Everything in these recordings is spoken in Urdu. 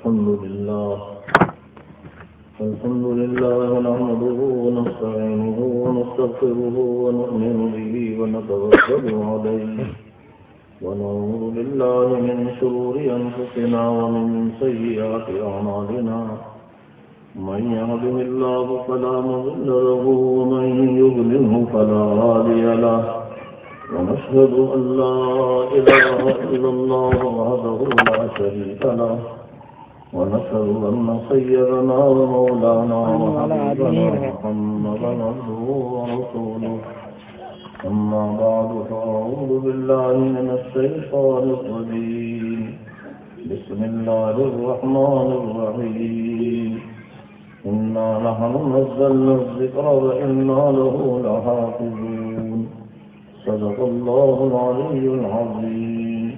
الحمد لله نحمده ونستعينه ونستغفره ونؤمن به ونتوكل عليه ونعوذ بالله من شرور أنفسنا ومن سيئات أعمالنا من يهده الله فلا مضل له ومن يضلله فلا هادي له ونشهد أن لا إله إلا الله وحده لا شريك له ونشهد أن سيدنا ومولانا وحبيبنا محمدا عبده ورسوله أما بعد فأعوذ بالله من الشيطان الرجيم بسم الله الرحمن الرحيم إنا نحن نزلنا الذكر وإنا له لحافظون صدق الله العلي العظيم.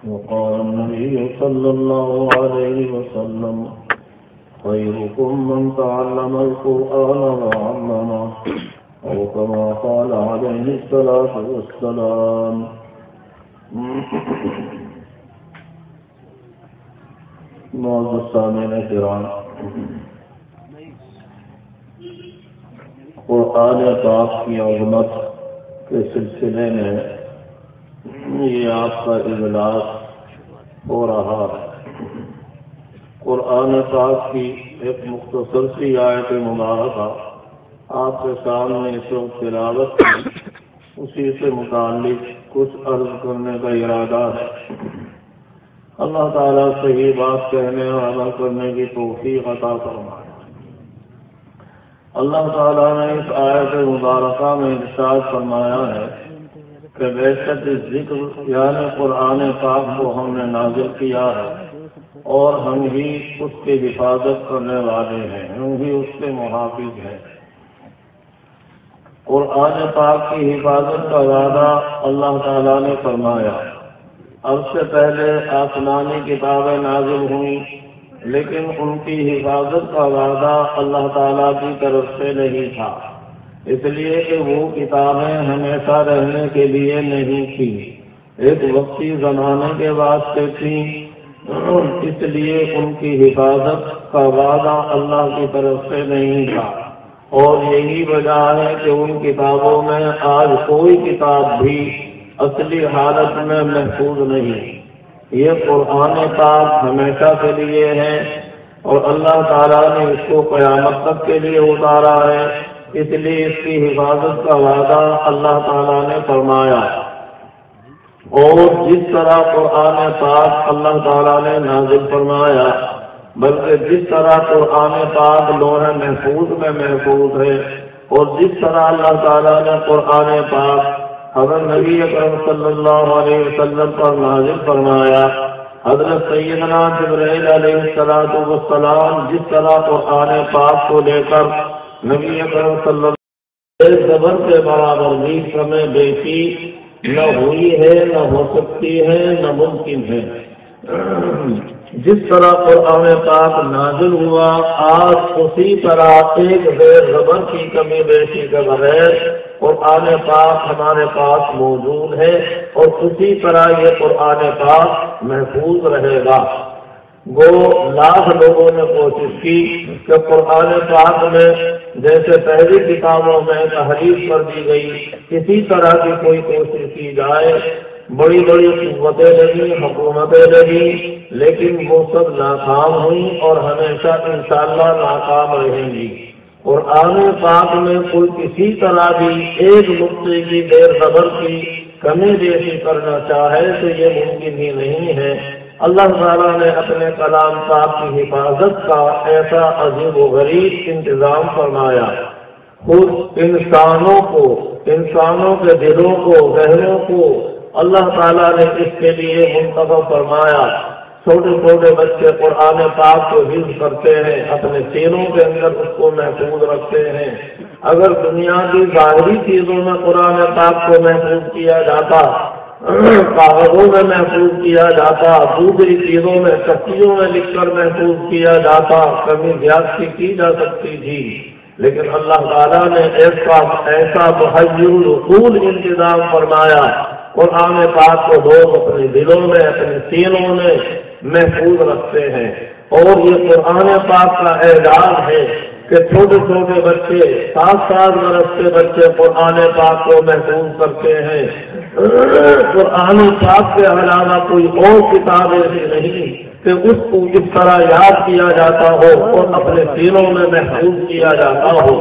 وقال النبي صلى الله عليه وسلم خيركم من تعلم القرآن وعلمه أو كما قال عليه الصلاة والسلام. معزز سامعین کرام، قرآن پاک کی عظمت کے سلسلے میں یہ آپ کا اجلاس ہو رہا ہے. قرآن پاک کی ایک مختصر سی آیت مبارکہ آپ کے سامنے اس وقت تلاوت کی، اسی سے متعلق کچھ عرض کرنے کا ارادہ ہے. اللہ تعالیٰ صحیح بات کہنے اور عمل کرنے کی توفیق عطا فرمائے. اللہ تعالیٰ نے اس آیت مبارکہ میں ارشاد فرمایا ہے کہ بے شک ذکر یعنی قرآن پاک کو ہم نے نازل کیا ہے اور ہم ہی اس کی حفاظت کرنے والے ہیں، ہم ہی اس کے محافظ ہیں. قرآن پاک کی حفاظت کا وعدہ اللہ تعالیٰ نے فرمایا. اب سے پہلے آسمانی کتابیں نازل ہوئیں لیکن ان کی حفاظت کا وعدہ اللہ تعالیٰ کی طرف سے نہیں تھا، اس لیے کہ وہ کتابیں ہمیشہ رہنے کے لیے نہیں تھیں، ایک وقتی زمانے کے واسطے تھیں، اس لیے ان کی حفاظت کا وعدہ اللہ کی طرف سے نہیں تھا. اور یہی وجہ ہے کہ ان کتابوں میں آج کوئی کتاب بھی اصلی حالت میں محفوظ نہیں. یہ قرآن پاک ہمیشہ کے لیے ہے اور اللہ تعالیٰ نے اس کو قیامت تک کے لیے اتارا ہے، اس لیے اس کی حفاظت کا وعدہ اللہ تعالیٰ نے فرمایا. اور جس طرح قرآن پاک اللہ تعالیٰ نے نازل فرمایا، بلکہ جس طرح قرآن پاک لوح محفوظ میں محفوظ ہے اور جس طرح اللہ تعالیٰ نے قرآن پاک حضرت نبی اکرم صلی اللہ علیہ وسلم پر نازل فرمایا، حضرت سیدنا جبرائیل علیہ السلام جس طرح قرآن پاک کو لے کر نبی اکرم صلی اللہ علیہ وسلم زبر کے برابر بھی سمے بیٹی نہ ہوئی ہے، نہ ہو سکتی ہے، نہ ممکن ہے. جس طرح قرآن پاک نازل ہوا، آج اسی طرح ایک زیر زبر کی کمی بیشی کے بغیر قرآن پاک ہمارے پاس موجود ہے اور اسی طرح یہ قرآن پاک محفوظ رہے گا. وہ لاکھ لوگوں نے کوشش کی کہ قرآن پاک میں جیسے پہلی کتابوں میں تحریف کر دی گئی اسی طرح کی کوئی کوشش کی جائے. بڑی بڑی قوتیں لگی، حکومتیں لگی، لیکن وہ سب ناکام ہوئیں اور ہمیشہ انشاءاللہ ناکام رہیں گی. قرآن پاک میں کوئی کسی طرح بھی ایک نقطے کی دیر زبر کی کمی بیشی کرنا چاہے تو یہ ممکن ہی نہیں ہے. اللہ تعالیٰ نے اپنے کلام پاک کی حفاظت کا ایسا عجیب و غریب انتظام فرمایا. خود انسانوں کے دلوں کو، ذہنوں کو اللہ تعالیٰ نے اس کے لیے منتخب فرمایا. چھوٹے چھوٹے بچے قرآن پاک کو حفظ کرتے ہیں، اپنے سینوں کے اندر اس کو محفوظ رکھتے ہیں. اگر دنیا کی ظاہری چیزوں میں قرآن پاک کو محفوظ کیا جاتا، کاغذوں میں محفوظ کیا جاتا، دوسری چیزوں میں چٹیوں میں لکھ کر محفوظ کیا جاتا، کمی زیادتی کی جا سکتی تھی. لیکن اللہ تعالیٰ نے ایسا محیر العقول انتظام فرمایا. قرآن پاک کو لوگ اپنے دلوں میں، اپنے سینوں میں محفوظ رکھتے ہیں۔ اور یہ قرآن پاک کا اعجاز ہے کہ چھوٹے چھوٹے بچے 7 برس کے بچے قرآن پاک کو محفوظ کرتے ہیں۔ قرآن پاک کے علاوہ کوئی اور کتاب ایسی نہیں کہ اس کو اس طرح یاد کیا جاتا ہو اور اپنے سینوں میں محفوظ کیا جاتا ہو۔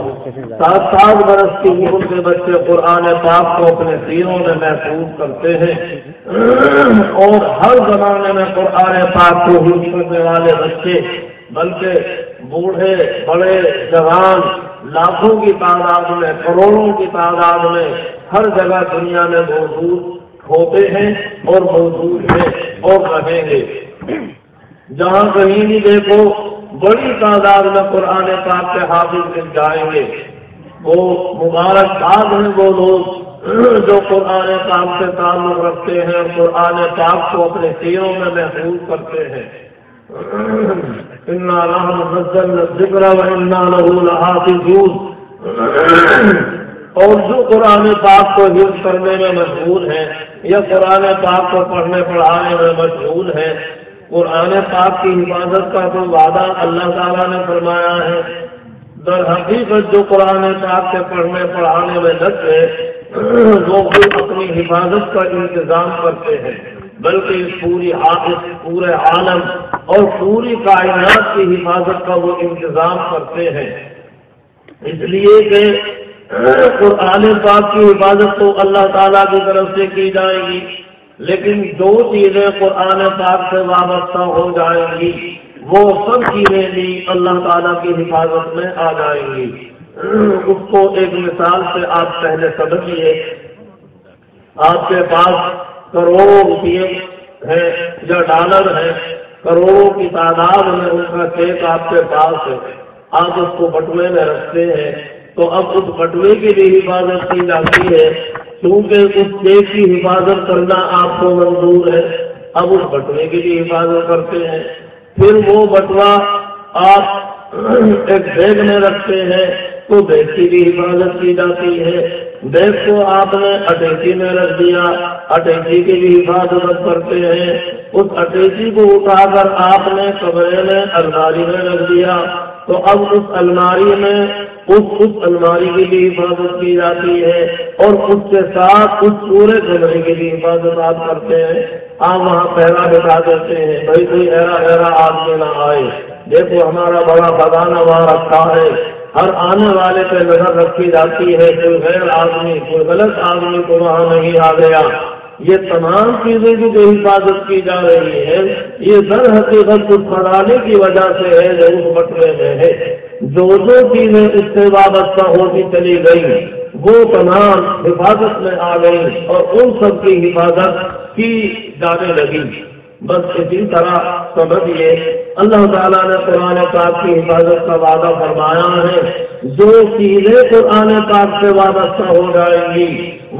7 برس کی عمر کے بچے قرآن پاک کو اپنے سینوں میں محفوظ کرتے ہیں، اور ہر زمانے میں قرآن پاک کو حفظ کرنے والے بچے، بلکہ بوڑھے بڑے جوان لاکھوں کی تعداد میں، کروڑوں کی تعداد میں ہر جگہ دنیا میں موجود ہوتے ہیں اور موجود ہیں اور رہیں گے۔ جہاں کہیں بھی دیکھو بڑی تعداد میں قرآن پاک کے حافظ مل جائیں گے۔ وہ مبارکباد ہیں وہ لوگ جو قرآن پاک سے تعلق رکھتے ہیں اور قرآن پاک کو اپنے سینوں میں محفوظ کرتے ہیں۔ اِنَّا نَحْنُ نَزَّلْنَا الذِّكْرَ وَإِنَّا لَهُ لَحَافِظُونَ۔ اور جو قرآن پاک کو حفظ کرنے میں مشغول ہیں یا قرآن پاک کو پڑھنے پڑھانے میں مشغول ہیں، قرآن پاک کی حفاظت کا تو وعدہ اللہ تعالیٰ نے فرمایا ہے۔ در حقیقت جو قرآن پاک کے پڑھنے پڑھانے میں لگ گئے وہ خود اپنی حفاظت کا انتظام کرتے ہیں، بلکہ پورے عالم اور پوری کائنات کی حفاظت کا وہ انتظام کرتے ہیں۔ اس لیے کہ قرآن پاک کی حفاظت تو اللہ تعالیٰ کی طرف سے کی جائے گی، لیکن 2 چیزیں قرآن پاک سے وابستہ ہو جائیں گی، وہ سب چیزیں بھی اللہ تعالیٰ کی حفاظت میں آ جائیں گی۔ اس کو ایک مثال سے آپ پہلے سمجھیے۔ آپ کے پاس کروڑوں روپیے ہیں یا ڈالر ہیں، کروڑوں کی تعداد میں ان کا چیک آپ کے پاس ہے، آپ اس کو بٹوے میں رکھتے ہیں، تو اب اس بٹوے کی بھی حفاظت کی جاتی ہے، کیونکہ اس چیک کی حفاظت کرنا آپ کو منظور ہے۔ اب اس بٹوے کی بھی حفاظت کرتے ہیں، پھر وہ بٹوا آپ ایک بیگ میں رکھتے ہیں تو بیگ کی بھی حفاظت کی جاتی ہے۔ بیگ کو آپ نے اٹیچی میں رکھ دیا، اٹیچی کی بھی حفاظت کرتے ہیں۔ اس اٹیچی کو اٹھا کر آپ نے کمرے میں الماری میں رکھ دیا، تو اب اس الماری میں اس الماری کی بھی حفاظت کی جاتی ہے، اور اس کے ساتھ اس پورے کمرے کی بھی حفاظت آپ کرتے ہیں۔ آپ وہاں پہرا بٹھا دیتے ہیں، بھائی کوئی ایرا آدمی نہ آئے، دیکھو ہمارا بڑا خزانہ وہاں رکھا ہے، ہر آنے والے پہ نظر رکھی جاتی ہے، کوئی غیر آدمی کوئی غلط آدمی کو وہاں نہیں آ گیا۔ یہ تمام چیزیں جو حفاظت کی جا رہی ہے، یہ در حقیقت اس خزانے کی وجہ سے ہے جو اس بٹوے میں ہے۔ جو چیزیں اس سے وابستہ ہوتی چلی گئی وہ تمام حفاظت میں آ گئی اور ان سب کی حفاظت کی جانے لگی۔ بس اسی طرح سمجھیے اللہ تعالیٰ نے قرآن پاک کی حفاظت کا وعدہ فرمایا ہے، جو چیزیں قرآن پاک سے وابستہ ہو جائیں گی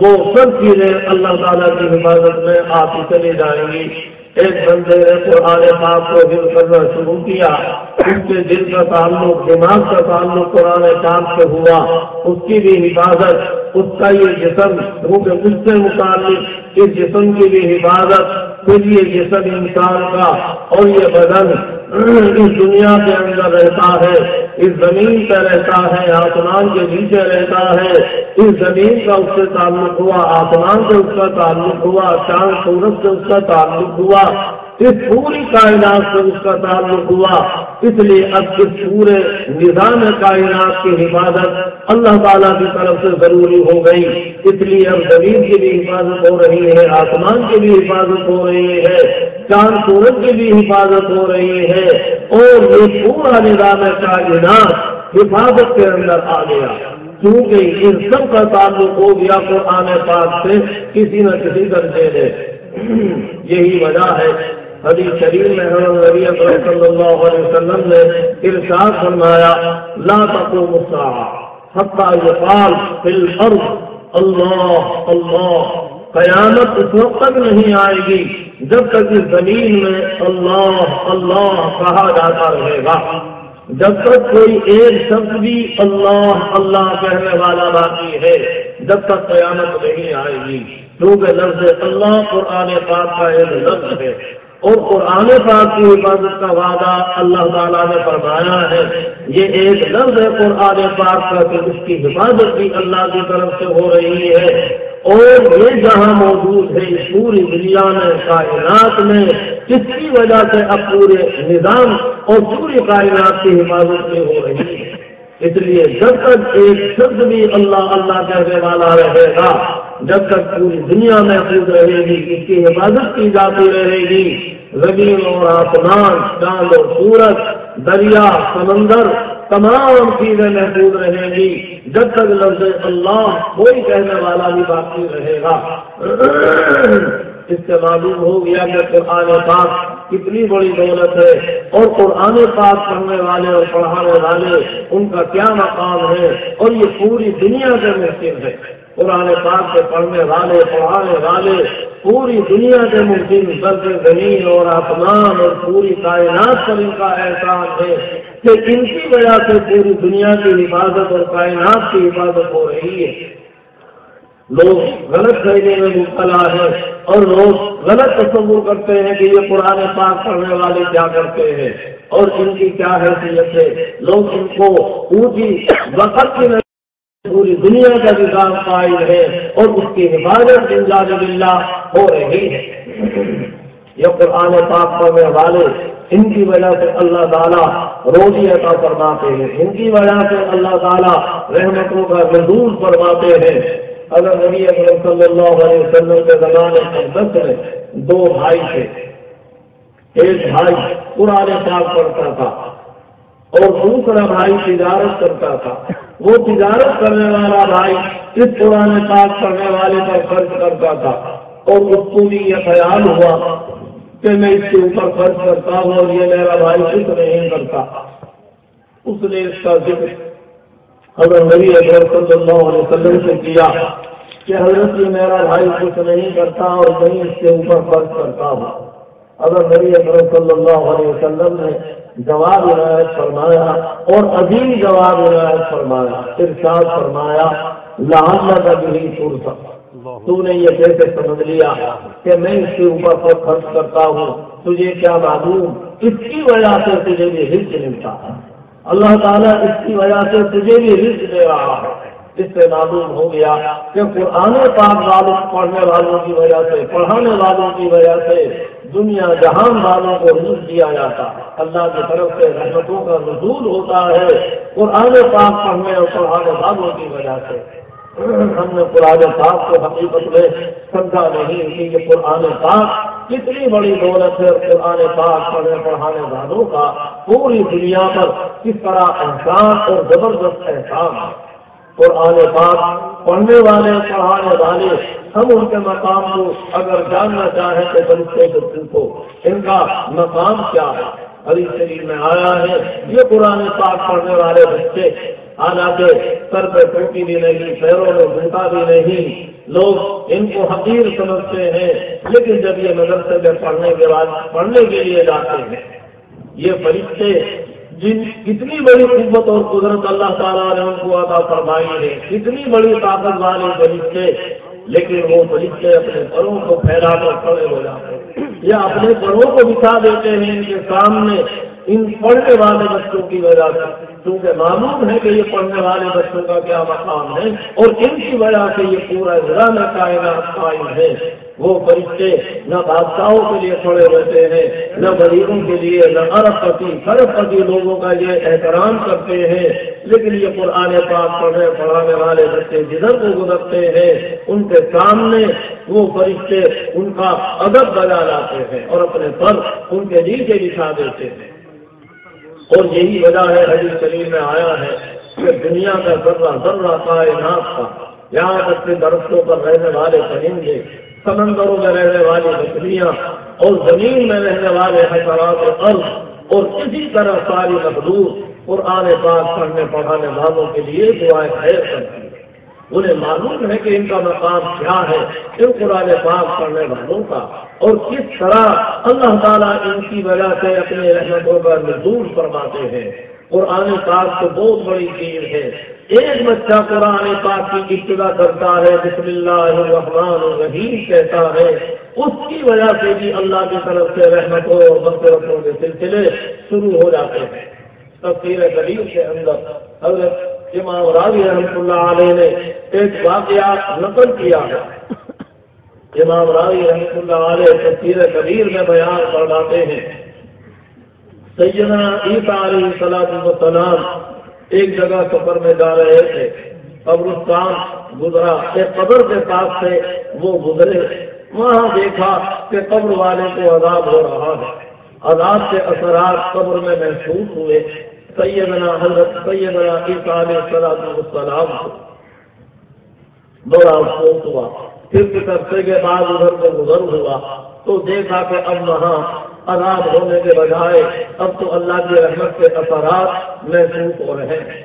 وہ سب چیزیں اللہ تعالیٰ کی حفاظت میں آتی چلی جائیں گی۔ ایک بندے نے قرآن پاک کو حفظ کرنا شروع کیا، اس کے دل کا تعلق دماغ کا تعلق قرآن پاک سے ہوا، اس کی بھی حفاظت، اس کا یہ جسم کیونکہ اس سے متعلق اس جسم کی بھی حفاظت، پھر یہ جسم انسان کا اور یہ بدن اس دنیا کے اندر رہتا ہے، اس زمین پہ رہتا ہے، آسمان کے نیچے رہتا ہے، اس زمین کا اس سے تعلق ہوا، آسمان سے اس کا تعلق ہوا، چاند سورج سے اس کا تعلق ہوا، اس پوری کائنات سے اس کا تعلق ہوا۔ اس لیے اب اس پورے نظام کائنات کی حفاظت اللہ تعالیٰ کی طرف سے ضروری ہو گئی۔ اس لیے اب زمین کی بھی حفاظت ہو رہی ہے، آسمان کی بھی حفاظت ہو رہی ہے، چاند سورج کی بھی حفاظت ہو رہی ہے، اور یہ پورا نظام کائنات حفاظت کے اندر آ گیا، کیونکہ ان سب کا تعلق ہو گیا قرآن پاک سے کسی نہ کسی درجے میں۔ یہی وجہ ہے حدیث شریف میں نبی اکرم صلی اللہ علیہ وسلم نے ارشاد فرمایا، لا تقوم الساعة حتى يقال في الارض اللہ اللہ، قیامت اس وقت تک نہیں آئے گی جب تک اس زمین میں اللہ اللہ کہا جاتا رہے گا، جب تک کوئی ایک شخص بھی اللہ اللہ کہنے والا باقی ہے جب تک قیامت نہیں آئے گی، کیونکہ لفظ اللہ قرآن پاک کا ایک لفظ ہے، اور قرآن پاک کی حفاظت کا وعدہ اللہ تعالیٰ نے فرمایا ہے. یہ ایک لفظ ہے قرآن پاک کا کہ اس کی حفاظت بھی اللہ کی طرف سے ہو رہی ہے. اور یہ جہاں موجود ہے اس پوری دنیا میں کائنات میں کس کی وجہ سے اب پورے نظام اور پوری کائنات کی حفاظت بھی ہو رہی ہے. اس لیے جب تک ایک شخص بھی اللہ اللہ کہنے والا رہے گا، جب تک پوری دنیا محفوظ رہے گی، اس کی حفاظت کی جاتی رہے گی. زمین اور آسمان، چاند اور سورج، دریا، سمندر، تمام چیزیں محفوظ رہیں گی جب تک لفظ اللہ کوئی کہنے والا بھی باقی رہے گا. اس سے معلوم ہو گیا کہ قرآن پاک کتنی بڑی دولت ہے، اور قرآن پاک پڑھنے والے اور پڑھانے والے ان کا کیا مقام ہے، اور یہ پوری دنیا سے ممکن ہے. قرآن پاک سے پڑھنے والے پڑھانے والے پوری دنیا کے ممکن، بلکہ زمین اور آسمان اور پوری کائنات پر ان کا احسان ہے کہ ان کی وجہ سے پوری دنیا کی حفاظت اور کائنات کی حفاظت ہو رہی ہے. لوگ غلط فہمی میں مبتلا ہے اور لوگ غلط تصور کرتے ہیں کہ یہ قرآن پاک پڑھنے والے کیا کرتے ہیں اور ان کی کیا حیثیت ہے. لوگ ان کو اونچی وقت کی پوری دنیا کا نظام قائم ہے اور اس کی حفاظت من جانب اللہ ہو رہی ہے. یہ قرآن پاک پڑھنے والے ان کی وجہ سے اللہ تعالیٰ روزی عطا فرماتے ہیں، ان کی وجہ سے اللہ تعالیٰ رحمتوں کا نزول فرماتے ہیں. اگر نبی اکرم صلی اللہ علیہ وسلم کے زمانے میں میں 2 بھائی تھے. ایک بھائی قرآن پاک پڑھتا تھا اور دوسرا بھائی تجارت کرتا تھا. وہ تجارت کرنے والا بھائی اس قرآن پاک پڑھنے والے پر خرچ کرتا تھا اور اس کو بھی یہ خیال ہوا کہ میں اس کے اوپر خرچ کرتا ہوں اور یہ میرا بھائی کچھ نہیں کرتا. اس نے اس کا ذکر حضرت نبی اکرم صلی اللہ علیہ وسلم سے کیا کہ حضرت یہ میرا بھائی کچھ نہیں کرتا اور میں اس کے اوپر خرچ کرتا ہوں. حضرت نبی اکرم صلی اللہ علیہ وسلم نے جواب عنایت فرمایا اور عظیم جواب عنایت فرمایا. ارشاد فرمایا لعلک بہ ترزق، تو نے یہ کیسے سمجھ لیا کہ میں اس کے اوپر خرچ کرتا ہوں؟ تجھے کیا معلوم اس کی وجہ سے تجھے بھی رزق ملتا ہے. اللہ تعالیٰ اس کی وجہ سے تجھے بھی رزق دے رہا ہے. اس سے معلوم ہو گیا کہ قرآن پاک والوں پڑھنے والوں کی وجہ سے، پڑھانے والوں کی وجہ سے دنیا جہان والوں کو رزق دیا جاتا ہے. اللہ کی طرف سے رحمتوں کا نزول ہوتا ہے قرآن پاک پڑھنے اور پڑھانے والوں کی وجہ سے. ہم نے قرآن پاک کو حقیقت میں سمجھا نہیں کہ یہ قرآن پاک کتنی بڑی دولت ہے. قرآن پاک پڑھنے پڑھانے والوں کا پوری دنیا پر کس طرح احسان اور زبردست احسان ہے. قرآن پاک پڑھنے والے پڑھانے والے ہم ان کے مقام کو اگر جاننا چاہیں تو بلکہ کو ان کا مقام کیا ہے. حدیث شریف میں آیا ہے یہ قرآن پاک پڑھنے والے بچے، حالانکہ سر پہ ٹوپی بھی نہیں، پیروں میں جوتا بھی نہیں، لوگ ان کو حقیر سمجھتے ہیں، لیکن جب یہ مدرسے میں پڑھنے کے بعد پڑھنے کے لیے جاتے ہیں، یہ فرشتے جن کتنی بڑی قوت اور قدرت اللہ تعالیٰ نے ان کو عطا فرمائی ہے، کتنی بڑی طاقت والے فرشتے، لیکن وہ فرشتے اپنے پروں کو پھیلا کر کھڑے ہو جاتے ہیں یا اپنے پروں کو بچھا دیتے ہیں ان کے سامنے ان پڑھنے والے بچوں کی وجہ سے، کیونکہ معلوم ہے کہ یہ پڑھنے والے بچوں کا کیا مقام ہے اور ان کی وجہ سے یہ پورا نظام کائنات قائم ہے. وہ فرشتے نہ بادشاہوں کے لیے کھڑے رہتے ہیں، نہ غریبوں کے لیے، نہ ارب پتی خرب پتی لوگوں کا یہ احترام کرتے ہیں، لیکن یہ قرآن پاک پڑھنے پڑھانے والے بچے جدھر کو گزرتے ہیں ان کے سامنے وہ فرشتے ان کا ادب بجا لاتے ہیں اور اپنے پر ان کے نیچے بچھا دیتے ہیں. اور یہی وجہ ہے حدیث شریف میں آیا ہے کہ دنیا کا ذرہ ذرہ کائنات کا، یہاں تک کہ درختوں پر رہنے والے پرندے، سمندروں میں رہنے والی مچھلیاں اور زمین میں رہنے والے حشرات ارض اور اسی طرح ساری مخلوق قرآن پاک پڑھنے پڑھانے والوں کے لیے دعائیں خیر کرتی ہیں. انہیں معلوم ہے کہ ان کا مقام کیا ہے ان قرآن پاک پڑھنے والوں کا، اور کس طرح اللہ تعالیٰ ان کی وجہ سے اپنے رحمتوں کا نزول فرماتے ہیں. قرآن پاک تو بہت بڑی چیز ہے، ایک بچہ قرآن پاک کی ابتدا کرتا ہے بسم اللہ الرحمن الرحیم کہتا ہے، اس کی وجہ سے بھی اللہ کی طرف سے رحمتوں اور مغفرتوں کے سلسلے شروع ہو جاتے ہیں۔ تفسیر کبیر کے اندر حضرت امام راوی رحمۃ اللہ علیہ نے ایک واقعہ نقل کیا ہے۔ امام راوی رحمۃ اللہ علیہ تفسیر کبیر میں بیان فرماتے ہیں، سیدنا عیسیٰ علیہ السلام ایک جگہ سفر میں جا رہے تھے، قبرستان گزرا، ایک قبر کے پاس سے وہ گزرے، وہاں دیکھا کہ قبر والے کو عذاب ہو رہا ہے، عذاب کے اثرات قبر میں محسوس ہوئے۔ سیدنا عیسیٰ علیہ السلام کو بڑا افسوس ہوا، پھر کچھ عرصے کے بعد ادھر سے گزر ہوا تو دیکھا کہ اب وہاں عذاب ہونے کے بجائے اب تو اللہ کی رحمت کے اثرات محسوس ہو رہے ہیں۔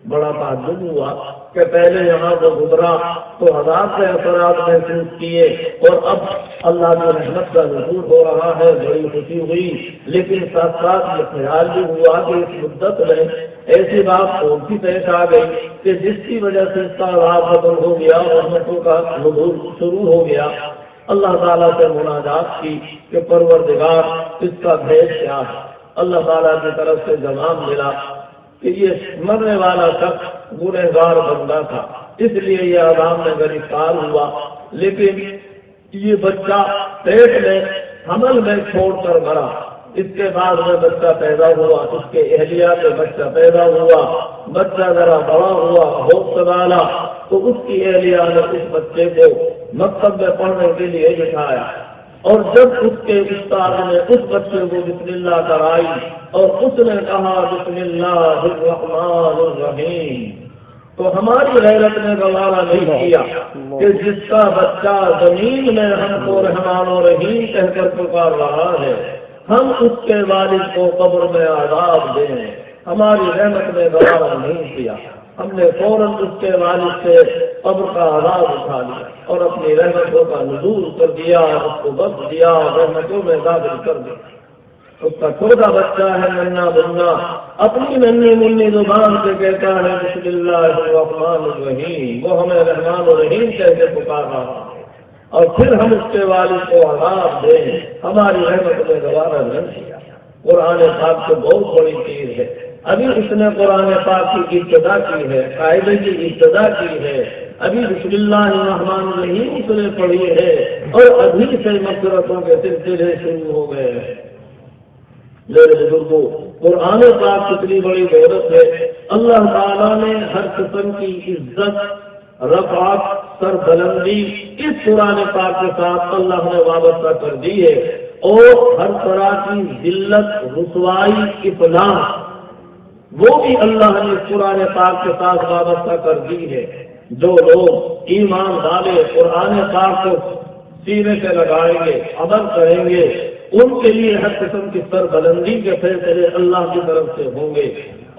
بڑا تعجب ہوا کہ پہلے یہاں سے گزرا تو عذاب کے اثرات محسوس کیے اور اب اللہ کی رحمت کا نزول ہو رہا ہے، بڑی خوشی ہوئی، لیکن ساتھ ساتھ یہ خیال بھی ہوا کہ اس مدت میں ایسی بات کون سی پیش آ گئی کہ جس کی وجہ سے اس کا عذاب ختم ہو گیا، رحمتوں کا نزول شروع ہو گیا۔ اللہ تعالیٰ سے مناجات کی کہ پروردگار اس کا بھیج کیا ہے۔ اللہ تعالیٰ کی طرف سے جواب ملا کہ یہ مرنے والا شخص گنہگار بندہ تھا، اس لیے یہ عذاب میں گرفتار ہوا، لیکن یہ بچہ پیٹ میں حمل میں چھوڑ کر مرا، اس کے بعد میں بچہ پیدا ہوا، اس کے اہلیہ سے بچہ پیدا ہوا، بچہ ذرا بڑا ہوا، ہوش سنبھالا تو اس کی اہلیہ نے اس بچے کو مکتب میں پڑھنے کے لیے بٹھایا، اور جب اس کے استاد نے اس بچے کو بسم اللہ کرائی اور اس نے کہا بسم اللہ الرحمن الرحیم، تو ہماری غیرت نے گوارا نہیں کیا کہ جس کا بچہ زمین میں ہم کو رحمان و رحیم کہہ کر پکار رہا ہے، ہم اس کے والد کو قبر میں عذاب دیں۔ ہماری رحمت نے گوارا نہیں کیا، ہم نے فوراً اس کے والد سے قبر کا عذاب اٹھا لیا اور اپنی رحمتوں کا نزول کر دیا، اس کو بخش دیا، رحمتوں میں داخل کر دیا۔ اس کا چھوٹا بچہ ہے ننا بننا، اپنی ننی منی زبان سے کہتا ہے بسم اللہ الرحمن الرحیم، وہ ہمیں رحمان الرحیم کہہ کے پکار رہا ہے، اور پھر ہم اس کے والد کو عذاب دیں، ہماری رحمت نے گوارا نہیں کیا۔ قرآن پاک تو بہت بڑی چیز ہے، ابھی اس نے قرآن پاک کی ابتدا کی ہے، قاعدے کی ابتدا کی ہے، ابھی بسم اللہ الرحمن الرحیم اس نے پڑھی ہے اور ابھی سے مغفرتوں کے سلسلے شروع ہو گئے ہیں۔ میرے بزرگوں، قرآن پاک کتنی بڑی دولت ہے، اللہ تعالیٰ نے ہر قسم کی عزت، رفعت، سربلندی اس قرآن پاک کے ساتھ اللہ نے وابستہ کر دی ہے، اور ہر طرح کی ذلت، رسوائی، اطلاع وہ بھی اللہ نے اس قرآن پاک کے ساتھ وابستہ کر دی ہے۔ جو لوگ ایمان والے قرآن پاک کو سینے سے لگائیں گے، عمل کریں گے، ان کے لیے ہر قسم کی سربلندی کے فیصلے اللہ کی طرف سے ہوں گے،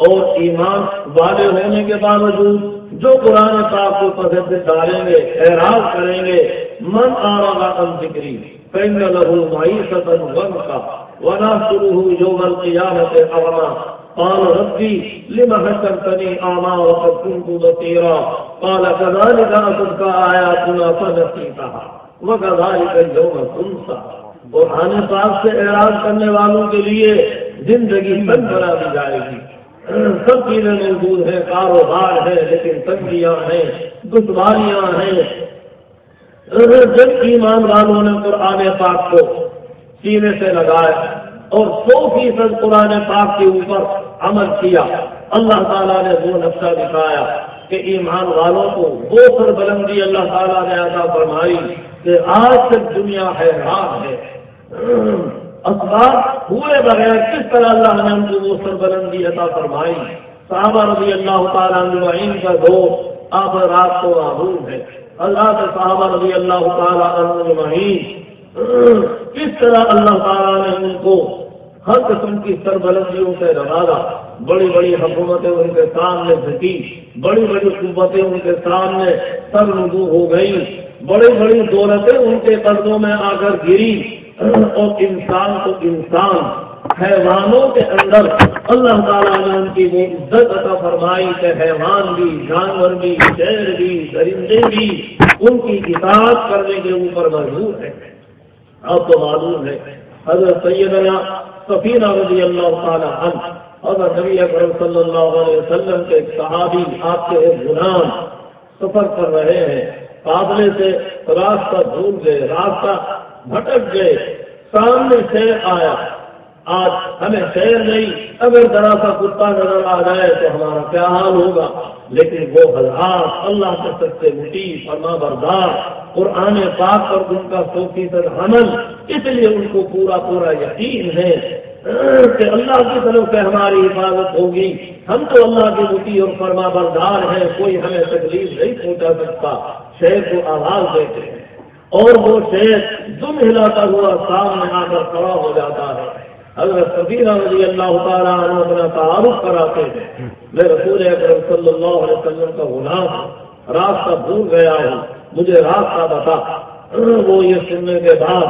اور ایمان والے ہونے کے باوجود جو قرآن پاک کو پسند ڈالیں گے، اعراض کریں گے، من اعرض عن ذکری فإن له معیشة ضنکا ونحشره یوم القیامة اعما قال ربی لم حشرتنی اعما وقد كنت بصیرا قال كذلك اتتك آیاتنا فنسیتها وكذلك اليوم تنسى۔ قرآن پاک سے اعراض کرنے والوں کے لیے زندگی تنگ بنا دی جائے گی، سب چیزیں موجود ہیں، کاروبار ہے لیکن تنگیاں ہیں، دشواریاں ہیں۔ جب ایمان والوں نے قرآن پاک کو سینے سے لگایا اور 100% قرآن پاک کے اوپر عمل کیا، اللہ تعالیٰ نے وہ نقشہ دکھایا کہ ایمان والوں کو وہ سربلندی اللہ تعالیٰ نے عطا فرمائی کہ آج تک دنیا حیران ہے، اسباب ہوئے بغیر کس طرح اللہ نے ہم کو وہ سربلندی عطا فرمائی۔ صحابہ رضی اللہ تعالیٰ عنہ کا دور آپ رات کو معلوم ہے، اللہ کے صحابہ رضی اللہ تعالیٰ عنہ کس طرح اللہ تعالیٰ نے ان کو ہر قسم کی سربلندیوں سے نوازا۔ بڑی بڑی حکومتیں ان کے سامنے جھکی، بڑی بڑی قوتیں ان کے سامنے سر رجوع ہو گئی، بڑی بڑی دولتیں ان کے قدموں میں آ کر گری، اور انسان کو انسان حیوانوں کے اندر اللہ تعالیٰ نے ان کی وہ عزت عطا فرمائی کہ حیوان بھی، جانور بھی، شیر بھی، درندے بھی ان کی اطاعت کرنے کے اوپر مجبور ہے۔ آپ کو معلوم ہے حضرت سیدنا سفینہ رضی اللہ تعالیٰ عنہ حضرت نبی اکرم صلی اللہ علیہ وسلم کے ایک صحابی، آپ کے ایک غلام سفر کر رہے ہیں، قافلے سے راستہ بھول گئے، راستہ بھٹک گئے، سامنے شیر آیا۔ آج ہمیں شیر نہیں، اگر ذرا سا کتا نظر آ جائے تو ہمارا کیا حال ہوگا، لیکن وہ حضرات اللہ کے سچے مطیع فرما بردار، قرآن پاک پر ان کا 100% عمل، اس لیے ان کو پورا یقین ہے کہ اللہ کی طرف سے ہماری حفاظت ہوگی۔ ہم تو اللہ کے مطیع اور فرما بردار ہیں، کوئی ہمیں تکلیف نہیں پہنچا سکتا۔ شیر کو آواز دیتے ہیں اور وہ شیر دم ہلاتا ہوا سامنے آ کر کھڑا ہو جاتا ہے۔ حضرت سفینہ رضی اللہ تعالیٰ عنہ اپنا تعارف کراتے ہیں، میں رسول اکرم صلی اللہ علیہ وسلم کا غلام ہوں، راستہ بھول گیا ہوں، مجھے راستہ بتا۔ وہ یہ سننے کے بعد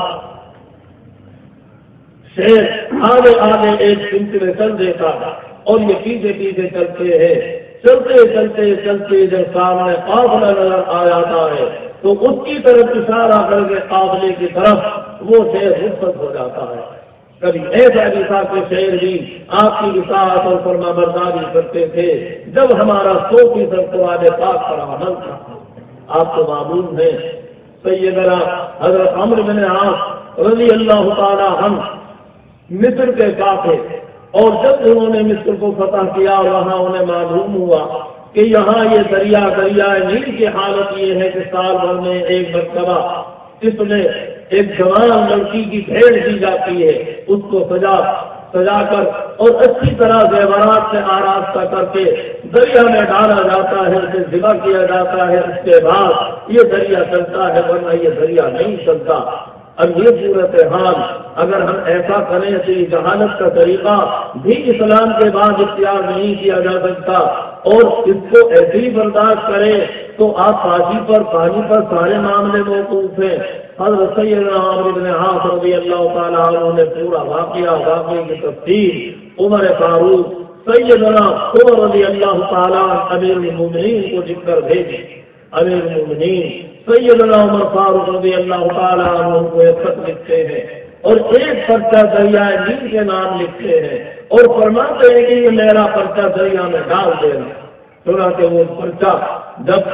شیر آگے آگے ایک سلسلے چل دیتا ہے اور یہ پیچھے پیچھے چلتے ہیں، چلتے جب سامنے قافلہ نظر آ جاتا ہے تو اس کی طرف اشارہ کر کے قافلے کی طرف وہ شیر رخصت ہو جاتا ہے۔ کبھی ایسا بھی تھا کہ شیر بھی آپ کی اطاعت اور فرما برداری کرتے تھے جب ہمارا 100% قرآن پاک پر عمل تھا۔ آپ کو معلوم ہے سیدنا حضرت عمرو بن عاص رضی اللہ تعالی عنہ مصر کے کافر، اور جب انہوں نے مصر کو فتح کیا وہاں انہیں معلوم ہوا کہ یہاں یہ دریائے نیل کی حالت یہ ہے کہ سال بھر میں ایک مرتبہ اس میں ایک جوان لڑکی کی بھیڑ دی جاتی ہے، اس کو سجا کر اور اچھی طرح زیورات سے آراستہ کر کے دریا میں ڈالا جاتا ہے، اسے ذبح کیا جاتا ہے، اس کے بعد یہ دریا چلتا ہے، ورنہ یہ دریا نہیں چلتا۔ اب یہ صورت حال اگر ہم ایسا کریں تو یہ جہالت کا طریقہ بھی اسلام کے بعد اختیار نہیں کیا جا سکتا، اور اس کو ایسے ہی برداشت کریں تو آپ پانی پر سارے معاملے موقوف ہیں۔ حضرت سیدنا عمرو بن عاص رضی اللہ تعالیٰ عنہ نے پورا واقعے کی تفصیل عمر فاروق سیدنا عمر رضی اللہ تعالیٰ امیر المومنین کو لکھ کر بھیجی۔ امیر المومنین سیدنا عمر فاروق رضی اللہ تعالیٰ عنہ کو ایک خط لکھتے ہیں اور ایک پرچہ دریائے نیل کے نام لکھتے ہیں اور فرماتے ہیں کہ یہ میرا پرچہ دریا میں ڈال دینا۔ چنانچہ وہ پرچہ جب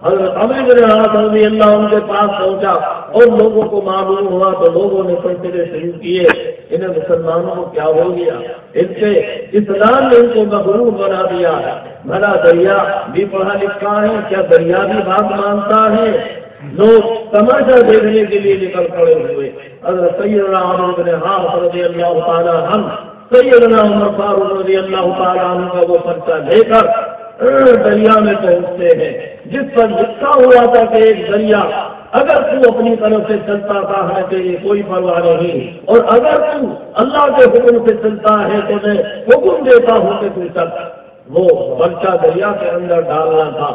حضرت عمرو بن عاص رضی اللہ عنہ کے پاس پہنچا اور لوگوں کو معلوم ہوا تو لوگوں نے سلسلے شروع کیے، انہیں مسلمانوں کو کیا ہو گیا، ان سے اسلام نے ان کو مغرور بنا دیا ہے، بھلا دریا بھی پڑھا لکھا ہے، کیا دریا بھی بات مانتا ہے؟ لوگ تماشا دیکھنے کے لیے نکل پڑے ہوئے۔ حضرت سیدنا عمرو بن عاص رضی اللہ تعالیٰ عنہ سیدنا عمر فاروق رضی اللہ تعالیٰ عنہ کا وہ پرچہ لے کر دریا میں پہنچتے ہیں، جس پر لکھا ہوا تھا کہ ایک دریا اگر تو اپنی طرف سے چلتا تھا ہے تیری کوئی پرواہ نہیں، اور اگر تو اللہ کے حکم سے چلتا ہے تو میں حکم دیتا ہوں کہ تو چل۔ وہ پرچہ دریا کے اندر ڈالنا تھا،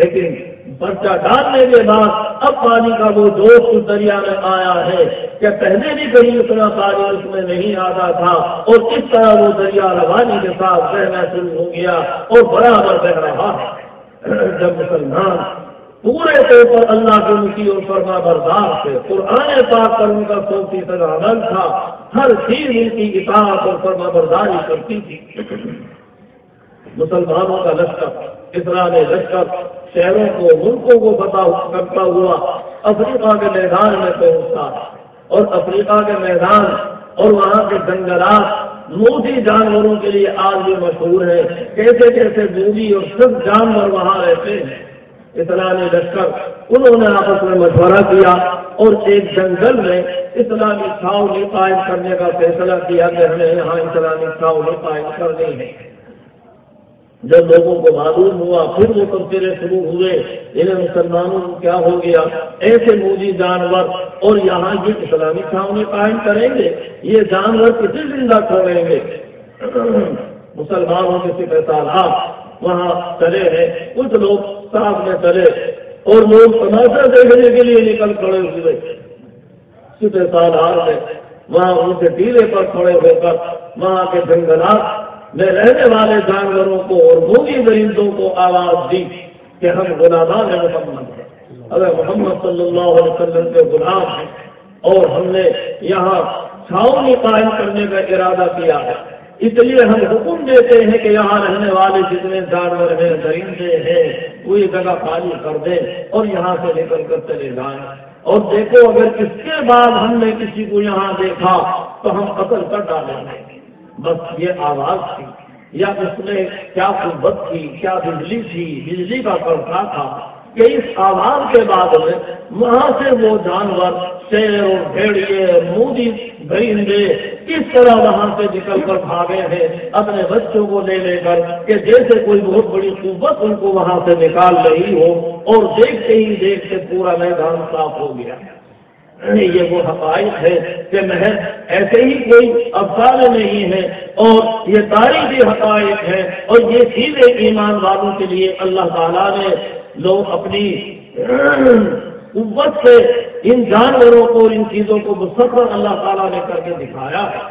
لیکن پرچہ ڈالنے کے بعد اب پانی کا وہ جوش اس دریا میں آیا ہے کہ پہلے بھی کہیں اتنا پانی اس میں نہیں آتا تھا، اور اس طرح وہ دریا روانی کے ساتھ بہنا شروع ہو گیا اور برابر بہ رہا ہے۔ جب مسلمان پورے طور پر اللہ کے مطیع اور فرما بردار تھے، قرآن پاک پر ان کا 100% عمل تھا، ہر چیز ان کی اطاعت اور فرما برداری کرتی تھی۔ مسلمانوں کا لشکر، اسلامی لشکر شہروں کو ملکوں کو فتح کرتا ہوا افریقہ کے میدان میں پہنچتا، اور افریقہ کے میدان اور وہاں کے جنگلات موذی جانوروں کے لیے آج بھی مشہور ہے، کیسے کیسے موذی اور سب جانور وہاں رہتے ہیں۔ اسلامی لشکر انہوں نے آپس میں مشورہ کیا اور ایک جنگل میں اسلامی چھاؤنی قائم کرنے کا فیصلہ کیا کہ ہمیں یہاں اسلامی چھاؤنی قائم کرنی ہے۔ جب لوگوں کو معلوم ہوا پھر وہ تبصرے شروع ہوئے، انہیں مسلمانوں کو کیا ہو گیا، ایسے موذی جانور اور یہاں یہ اسلامی چھاؤنی قائم کریں گے، یہ جانور کسی زندہ چھوڑیں گے؟ مسلمانوں کے سپہ سالار وہاں چلے ہیں، کچھ لوگ ساتھ میں چلے اور لوگ تماشا دیکھنے کے لیے نکل پڑے ہوئے۔ سپہ سالار نے وہاں ان کے ٹیلے پر کھڑے ہو کر وہاں کے جنگلات میں رہنے والے جانوروں کو اور موگی درندوں کو آواز دی کہ ہم غلامان محمد ہیں، اگر محمد صلی اللہ علیہ وسلم کے غلام ہیں، اور ہم نے یہاں چھاؤنی قائم کرنے کا ارادہ کیا ہے، اس لیے ہم حکم دیتے ہیں کہ یہاں رہنے والے جتنے جانور ہیں، درندے ہیں، وہ یہ جگہ خالی کر دیں اور یہاں سے نکل کر چلے جائیں۔ اور دیکھو اگر اس کے بعد ہم نے کسی کو یہاں دیکھا تو ہم قتل کر ڈالیں گے۔ بس یہ آواز تھی، یا اس میں کیا قوت تھی، کیا بجلی تھی، بجلی کا کڑکا تھا کہ اس آواز کے بعد میں وہاں سے وہ جانور شیر اور بھیڑیے مودی درندے اس طرح وہاں سے نکل کر بھاگے ہیں اپنے بچوں کو لے کر کہ جیسے کوئی بہت بڑی قوت ان کو وہاں سے نکال رہی ہو، اور دیکھتے ہی دیکھتے پورا میدان صاف ہو گیا۔ یہ وہ حقائق ہے کہ محض ایسے ہی کوئی افسانے نہیں ہے، اور یہ تاریخی حقائق ہے، اور یہ سیدھے ایمان والوں کے لیے اللہ تعالیٰ نے لوگ اپنی قوت سے ان جانوروں کو، ان چیزوں کو مسخر اللہ تعالیٰ نے کر کے دکھایا ہے۔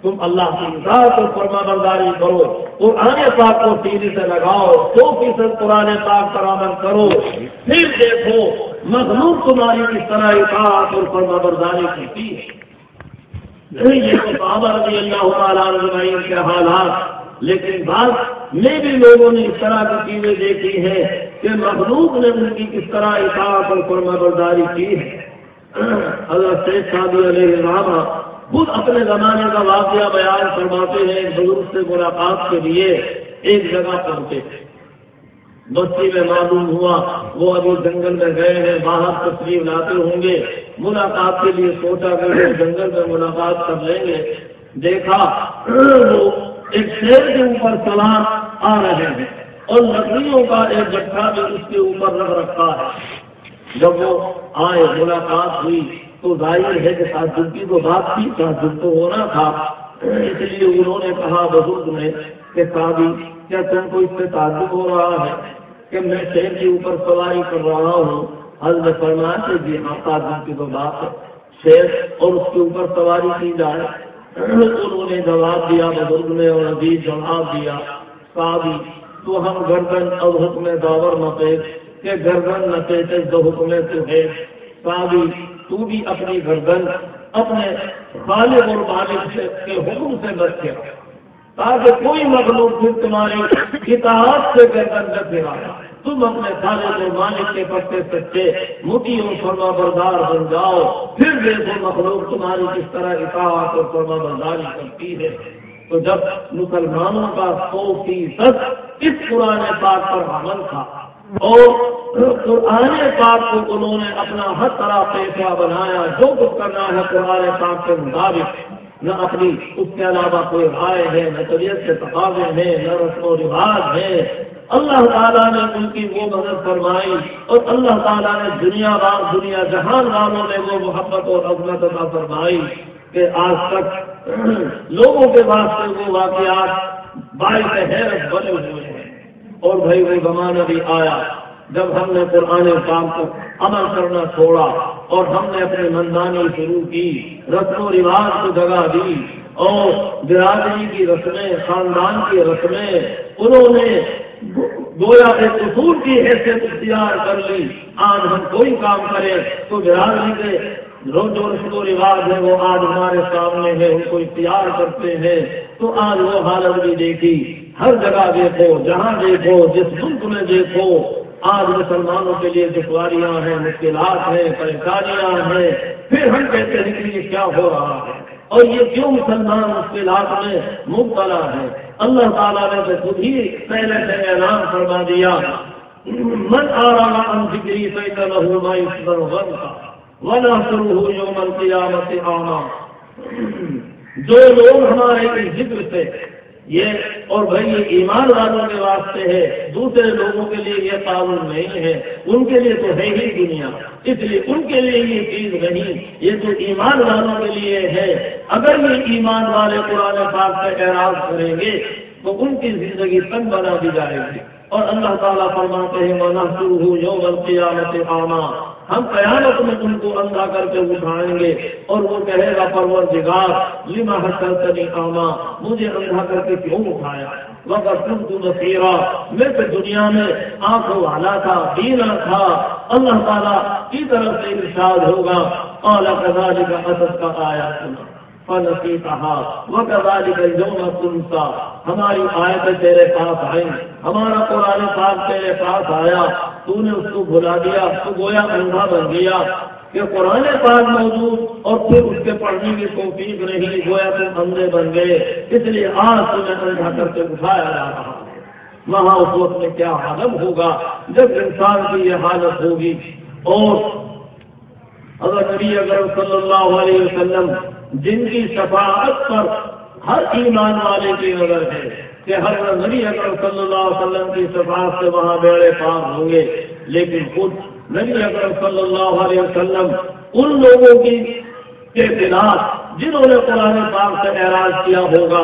تم اللہ کی اطاعت اور فرما برداری کرو، قرآن پاک کو سینے سے لگاؤ، 100% قرآن پاک پر عمل کرو، پھر دیکھو مخلوق تمہاری کس طرح اطاعت اور فرما برداری کی ہے۔ یہ تو صحابہ رضی اللہ تعالیٰ عنہ کے حالات، لیکن بعد میں بھی لوگوں نے اس طرح کی چیزیں دیکھی ہیں کہ مخلوق نے ان کی کس طرح اطاعت اور فرما برداری کی ہے۔ حضرت شیخ سعدی علیہ الرحمہ خود اپنے زمانے کا واقعہ بیان فرماتے ہیں، ایک بزرگ سے ملاقات کے لیے ایک جگہ پہنچے تھے، بستی میں معلوم ہوا وہ ابھی جنگل میں گئے ہیں، باہر تشریف لاتے ہوں گے، ملاقات کے لیے سوچا کہ جنگل میں ملاقات کر لیں گے۔ دیکھا وہ ایک شیر کے اوپر سوار آ رہے ہیں اور لکڑیوں کا ایک گٹھا بھی اس کے اوپر رکھ رکھا ہے۔ جب وہ آئے ملاقات ہوئی تو ظاہر ہے کہ تعجب کی تو بات تھی، تعجب تو ہونا تھا، اس لیے انہوں نے کہا بزرگ نے کہ صاحبی کیا تم کو اس سے تعجب ہو رہا ہے کہ میں شیر کے اوپر سواری کر رہا ہوں؟ حضرت نے فرمایا کہ جی ہاں، تعجب کی تو بات ہے، شیر اور اس کے اوپر سواری کی جائے۔ انہوں نے جواب دیا، بزرگ نے اور عزیز جواب دیا، صاحبی تو ہم گردن اور حکم داور نہ پیش کہ گردن نہ پیش جو حکم تو ہے، صاحبی تو بھی اپنی گردن اپنے خالق اور مالک کے حکم سے بچے تاکہ کوئی مخلوق پھر تمہاری اطاعت سے گردن نہ پھیرائے، تم اپنے خالق اور مالک کے پتے سچے مٹی اور فرما بردار بن جاؤ، پھر دیکھو مخلوق تمہاری کس طرح اطاعت اور فرما برداری کرتی ہے۔ تو جب مسلمانوں کا 100% اس قرآن پاک پر عمل تھا اور قرآن پاک کو انہوں نے اپنا ہر طرح پیشہ بنایا، جو کچھ کرنا ہے قرآن پاک کے مطابق، نہ اپنی اس کے علاوہ کوئی رائے ہے، نہ طبیعت کے تقاضے ہیں، نہ رسم و رواج ہے، اللہ تعالیٰ نے ان کی وہ مدد فرمائی، اور اللہ تعالیٰ نے دنیا جہان والوں نے وہ محبت اور عظمت عطا فرمائی کہ آج تک لوگوں کے واسطے وہ واقعات باعث حیرت بنے ہوئے ہیں۔ اور بھائی وہ زمانہ بھی آیا جب ہم نے قرآن پاک پر عمل کرنا چھوڑا اور ہم نے اپنی منمانی شروع کی، رسم و رواج کو جگہ دی، اور برادری کی رسمیں، خاندان کی رسمیں انہوں نے گویا ایک اصول کی حیثیت اختیار کر لی۔ آج ہم کوئی کام کریں تو برادری کے جو رسم و رواج ہے وہ آج ہمارے سامنے ہے، ان کو اختیار کرتے ہیں۔ تو آج وہ حالت بھی دیکھی، ہر جگہ دیکھو، جہاں دیکھو، جس ملک میں دیکھو، آج مسلمانوں کے لیے دشواریاں ہیں، مشکلات ہیں، پریشانیاں ہیں۔ پھر ہم کہتے ہیں کہ یہ کیا ہو رہا ہے اور یہ کیوں مسلمان مشکلات میں مبتلا ہے؟ اللہ تعالیٰ نے تو خود ہی پہلے سے اعلان فرما دیا، من آرام عن ذکری فإن له معیشة ضنکا ونحشرہ یوم القیامۃ اعمیٰ۔ جو لوگ ہمارے اس ذکر سے، یہ اور بھائی یہ ایمان والوں کے واسطے ہے، دوسرے لوگوں کے لیے یہ قانون نہیں ہے، ان کے لیے تو ہے ہی دنیا، اس لیے ان کے لیے یہ چیز نہیں، یہ تو ایمان والوں کے لیے ہے۔ اگر یہ ایمان والے قرآن پاک سے اعراض کریں گے تو ان کی زندگی تنگ بنا دی جائے گی۔ اور اللہ تعالیٰ فرماتے ہیں وَنَحْشُرُهُ يَوْمَ الْقِيَامَةِ أَعْمَىٰ، ہم قیامت میں تم کو اندھا کر کے اٹھائیں گے اور وہ کہے گا پروردگار لما حشرتنی اعمیٰ، مجھے اندھا کر کے کیوں اٹھایا؟ وقت کنت بصیرا، میں تو دنیا میں آنکھوں والا تھا، بینا تھا۔ اللہ تعالیٰ کی طرف سے ارشاد ہوگا قال كذلك اتتك آیاتنا فنسیتها وكذلك اليوم تنسى، ہماری آیتیں تیرے پاس آئیں، ہمارا قرآن پاک تیرے پاس آیا، تو نے اس کو بھلا دیا، تو گویا اندھا بن گیا کہ قرآن پاک موجود اور پھر اس کے پڑھنے کی توفیق نہیں، گویا تم اندھے بن گئے، اس لیے آج تمہیں اندھا کر کے اٹھایا جا رہا ہے۔ وہاں اس وقت میں کیا حالت ہوگا جب انسان کی یہ حالت ہوگی۔ اور اگر نبی اکرم صلی اللہ علیہ وسلم جن کی شفاعت پر ہر ایمان والے کی نظر ہے کہ ہر نبی اکرم صلی اللہ علیہ وسلم کی شفاعت سے وہاں بیڑے پار ہوں گے، لیکن خود نبی اکرم صلی اللہ علیہ وسلم ان لوگوں کی کے خلاف جنہوں نے قرآن پاک سے اعراض کیا ہوگا،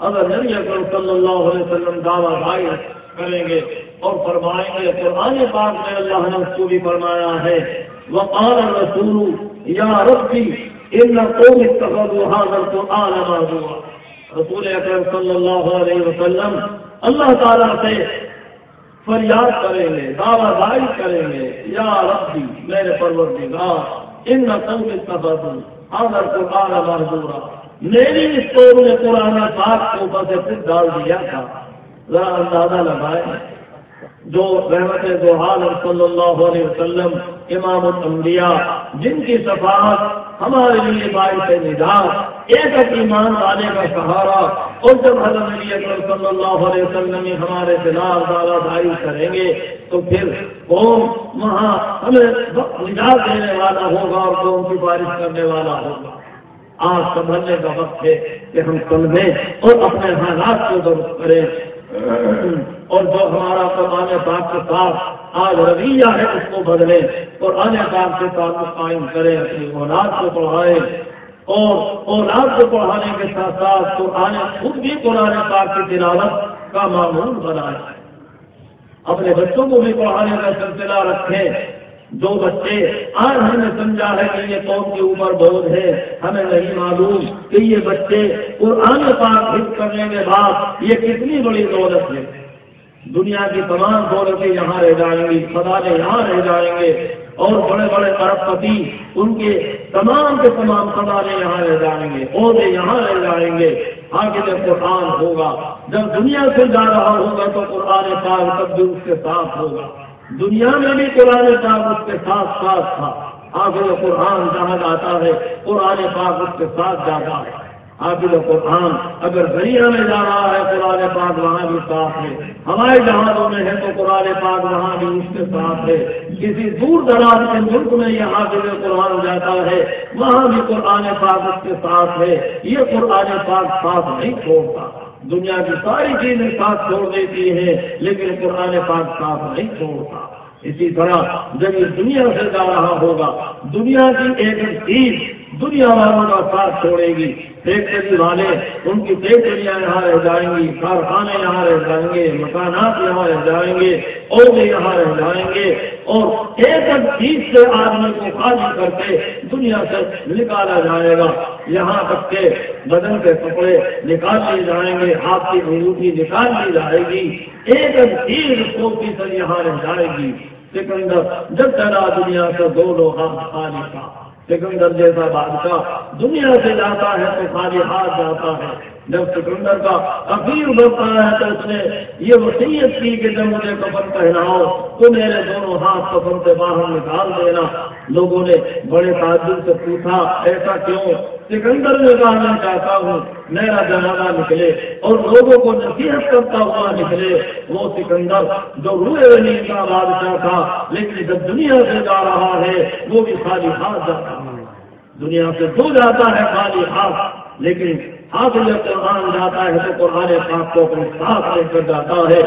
اگر نبی اکرم صلی اللہ علیہ وسلم دعویٰ ظاہر کریں گے اور فرمائیں گے، قرآن پاک میں اللہ نے اس کو بھی فرمایا ہے وقال الرسول یا ربی ان قوم اتخذوا هذا القرآن مهجورا، رسول اکرم صلی اللہ علیہ وسلم اللہ تعالیٰ سے فریاد کریں گے، دعویٰ ظاہر کریں گے یا ربی میرے پروردگار ان قوم اتخذوا هذا القرآن مهجورا، میری اس قوم نے قرآن پاک کو بس پھر ڈال دیا تھا۔ ذرا اندازہ لگائیں، جو رحمت دو عالم صلی اللہ علیہ وسلم امام الانبیاء جن کی شفاعت ہمارے لیے باعث نجات، ایک ایمان والے کا سہارا، اور جب حضرت نبی اکرم صلی اللہ علیہ وسلم ہمارے خلاف دعویٰ ظاہر کریں گے تو پھر قوم وہاں ہمیں نجات دینے والا ہوگا اور قوم کی بارش کرنے والا ہوگا۔ آج سنبھلنے کا وقت ہے کہ ہم سمجھیں اور اپنے حالات کو درست کریں، اور جو ہمارا قرآن پاک کے ساتھ آج رویہ ہے اس کو بدلیں، قرآن پاک سے تعلق قائم کریں، اپنی اولاد کو پڑھائیں، اور اولاد کو پڑھانے کے ساتھ ساتھ قرآن خود بھی قرآن پاک کی تلاوت کا معمول بنائیں، اپنے بچوں کو بھی پڑھانے کا سلسلہ رکھیں۔ جو بچے آج ہم نے سمجھا ہے کہ یہ قوم کے اوپر بوجھ ہے، ہمیں نہیں معلوم کہ یہ بچے قرآن پاک حفظ کرنے کے بعد یہ کتنی بڑی دولت ہے۔ دنیا کی تمام دولتیں یہاں رہ جائیں گی، خزانے یہاں رہ جائیں گے، اور بڑے بڑے ارب پتی ان کے تمام خزانے یہاں رہ جائیں گے، عہدے یہاں رہ جائیں گے، آگے جب قرآن ہوگا، جب دنیا سے جا رہا ہوگا تو قرآن پاک تب بھی اس کے ساتھ ہوگا۔ دنیا میں بھی قرآن پاک اس کے ساتھ ساتھ تھا، آخر قرآن جہاں جاتا ہے قرآن پاک اس کے ساتھ جاتا ہے۔ آخر قرآن اگر دریا میں جا رہا ہے قرآن پاک وہاں بھی ساتھ ہے، ہمارے جہازوں میں ہے تو قرآن پاک وہاں بھی اس کے ساتھ ہے، کسی دور دراز کے ملک میں یہ حافظ قرآن جاتا ہے وہاں بھی قرآن پاک اس کے ساتھ ہے۔ یہ قرآن پاک ساتھ نہیں چھوڑتا، دنیا کی ساری چیزیں ساتھ چھوڑ دیتی ہیں لیکن قرآن پاک ساتھ نہیں چھوڑتا۔ اسی طرح جب یہ دنیا سے جا رہا ہوگا، دنیا کی ایک چیز دنیا والوں کا ساتھ چھوڑے گی، فیکٹری والے ان کی فیکٹریاں یہاں رہ جائیں گی، کارخانے یہاں رہ جائیں گے، مکانات یہاں رہ جائیں گے، عہدے یہاں رہ جائیں گے، اور ایک چیز سے آدمی کو خالی کر کے دنیا سے نکالا جائے گا، یہاں تک کہ بدن کے کپڑے نکال لیے جائیں گے، ہاتھ کی انگوٹھی نکال لی جائے گی، ایک چیز 100% یہاں رہ جائے گی۔ سکندر جب چلا دنیا سے 2 لوگ خالی تھا، سکندر جیسا بادشاہ دنیا سے جاتا ہے تو خالی ہاتھ جاتا ہے۔ جب سکندر کا اخیر بڑھتا ہے تو اس نے یہ وصیت کی کہ جب مجھے کفن پہناؤ تو میرے دونوں ہاتھ کفن سے باہر نکال دینا۔ لوگوں نے بڑے تعجب سے پوچھا ایسا کیوں؟ سکندر نے کہا میں چاہتا ہوں میرا جنازہ نکلے اور لوگوں کو نصیحت کرتا ہوا نکلے۔ وہ سکندر جو روئے زمین کا بادشاہ تھا لیکن جب دنیا سے جا رہا ہے وہ بھی خالی ہاتھ جاتا ہے، دنیا سے جو جاتا ہے خالی ہاتھ، لیکن ہاتھ جب قرآن جاتا ہے تو قرآن پاک کو اپنے ساتھ لے کر جاتا ہے،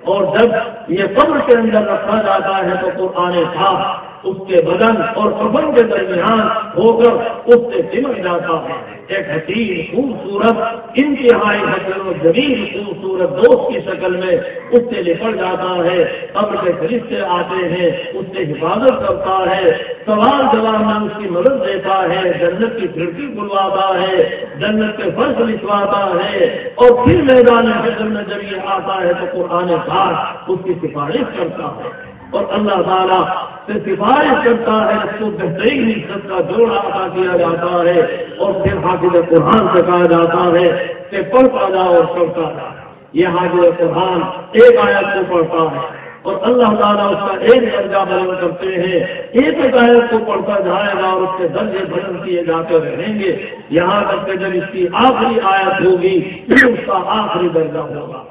اور جب یہ قبر کے اندر رکھا جاتا ہے تو قرآن پاک اس کے بدن اور کفن کے درمیان ہو کر اس سے چمٹ جاتا ہے۔ ایک حسین خوبصورت انتہائی حسین و جمیل خوبصورت دوست کی شکل میں اس سے لپٹ جاتا ہے۔ قبر کے فرشتے آتے ہیں، اس سے حفاظت کرتا ہے، سوال جواب میں اس کی مدد دیتا ہے، جنت کی کھڑکی کھلواتا ہے، جنت کے فرش لکھواتا ہے، اور پھر میدان حشر میں جب یہ آتا ہے تو قرآن پاک اس کی سفارش کرتا ہے، اور اللہ تعالیٰ سے سفارش کرتا ہے، اس کو بہترین عزت کا جوڑا عطا کیا جاتا ہے، اور پھر حافظ قرآن سے کہا جاتا ہے کہ پڑھتا جاؤ اور پڑھتا جاؤ۔ یہ حافظ قرآن ایک آیت کو پڑھتا ہے اور اللہ تعالیٰ اس کا ایک درجہ بلند کرتے ہیں، ایک آیت کو پڑھتا جائے گا اور اس کے درجے بلند کیے جاتے رہیں گے، یہاں تک کہ جب اس کی آخری آیت ہوگی پھر اس کا آخری درجہ ہوگا۔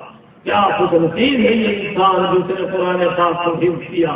کیا خوش نصیب ہے یہ انسان جس نے قرآن پاک کو حفظ کیا،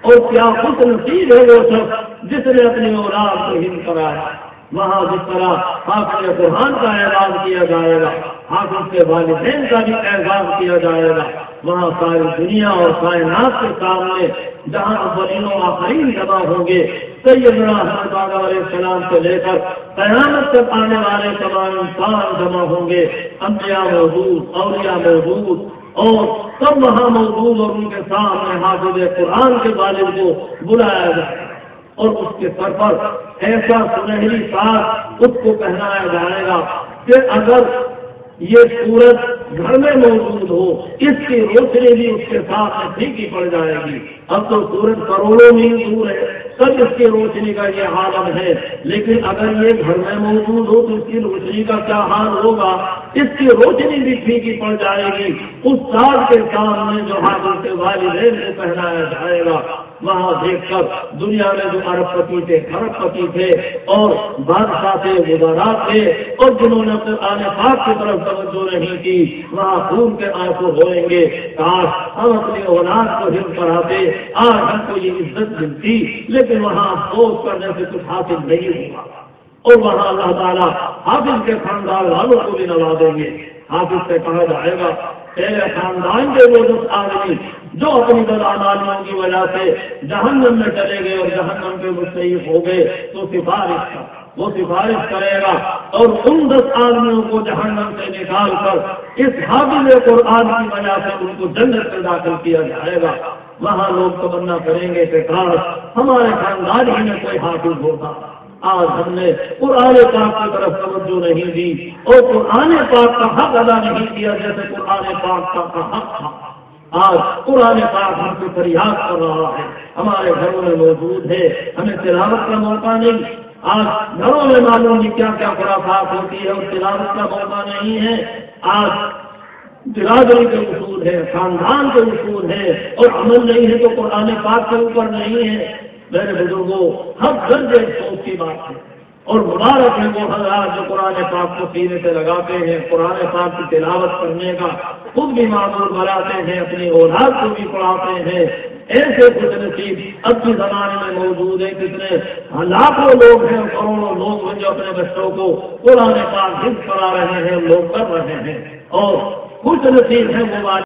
اور کیا خوش نصیب ہے وہ شخص جس نے اپنی اولاد کو حفظ کرایا۔ وہاں جس طرح حافظ قرآن کا اعزاز کیا جائے گا، حافظ کے والدین کا بھی اعزاز کیا جائے گا، وہاں ساری دنیا اور کائنات کے سامنے جہاں اولین و آخرین جمع ہوں گے، سیدنا حضرت آدم علیہ السلام سے لے کر قیامت تک آنے والے تمام انسان جمع ہوں گے، انبیاء موجود، اولیاء موجود، اور سب وہاں موجود، اور ان کے سامنے حافظ قرآن کے والد کو بلایا جائے گا، اور اس کے سر پر ایسا سنہری تاج اس کو پہنایا جائے گا کہ اگر یہ سورج گھر میں موجود ہو، اس کی روشنی بھی اس کے ساتھ پھیکی پڑ جائے گی۔ اب تو سورج کروڑوں میل دور ہے، سب اس کی روشنی کا یہ عالم ہے، لیکن اگر یہ گھر میں موجود ہو تو اس کی روشنی کا کیا حال ہوگا؟ اس کی روشنی بھی پھیکی پڑ جائے گی۔ اس تاج کے سامنے جو حافظ کے والدین کو پہنایا جائے گا، وہاں دیکھ کر دنیا میں جو ارب پتی تھے، کھرب پتی تھے، اور بادشاہ تھے، وزراء تھے، اور جنہوں نے قرآن پاک کی طرف توجہ نہیں کی، وہاں خون کے آنسو ہوئیں گے، کاش ہم اپنی اولاد کو حفظ کراتے، آج ہم کو یہ عزت ملتی، لیکن وہاں افسوس کرنے سے کچھ حاصل نہیں ہوگا، اور وہاں اللہ تعالیٰ حافظ کے خاندان والوں کو بھی نوازیں گے۔ حافظ سے کہا جائے گا تیرے خاندان کے وہ 10 آدمی جو اپنی بدعمالیوں کی وجہ سے جہنم میں چلے گئے اور جہنم کے مستحق ہو گئے، تو وہ سفارش کرے گا، اور ان 10 آدمیوں کو جہنم سے نکال کر اس حافظ قرآن کی وجہ سے ان کو جنت میں داخل کیا جائے گا۔ وہاں لوگ تمنا کریں گے کہ کاش ہمارے خاندان ہی میں کوئی حافظ ہوتا۔ آج ہم نے قرآن پاک کی طرف توجہ نہیں دی اور قرآن پاک کا حق ادا نہیں کیا جیسے قرآن پاک کا حق تھا۔ آج قرآن پاک ہم سے فریاد کر رہا ہے، ہمارے گھروں میں موجود ہے، ہمیں تلاوت کا موقع نہیں۔ آج گھروں میں معلوم نہیں کیا کیا خرافات ہوتی ہے اور تلاوت کا موقع نہیں ہے۔ آج برادری کے اصول ہے، خاندان کے اصول ہے، اور عمل نہیں ہے تو قرآن پاک کے اوپر نہیں ہے۔ میرے بزرگوں، ہر درجے سوچ کی بات ہے، اور مبارک ہے وہ حضرات جو قرآن پاک کو سینے سے لگاتے ہیں، قرآن پاک کی تلاوت کرنے کا خود بھی معمول بناتے ہیں، اپنی اولاد کو بھی پڑھاتے ہیں۔ ایسے خوش نصیب اب کے زمانے میں موجود ہیں، کتنے لاکھوں لوگ ہیں، کروڑوں لوگ ہیں جو اپنے بچوں کو قرآن پاک حفظ کرا رہے ہیں، لوگ کر رہے ہیں، اور خوش نصیب ہیں وہ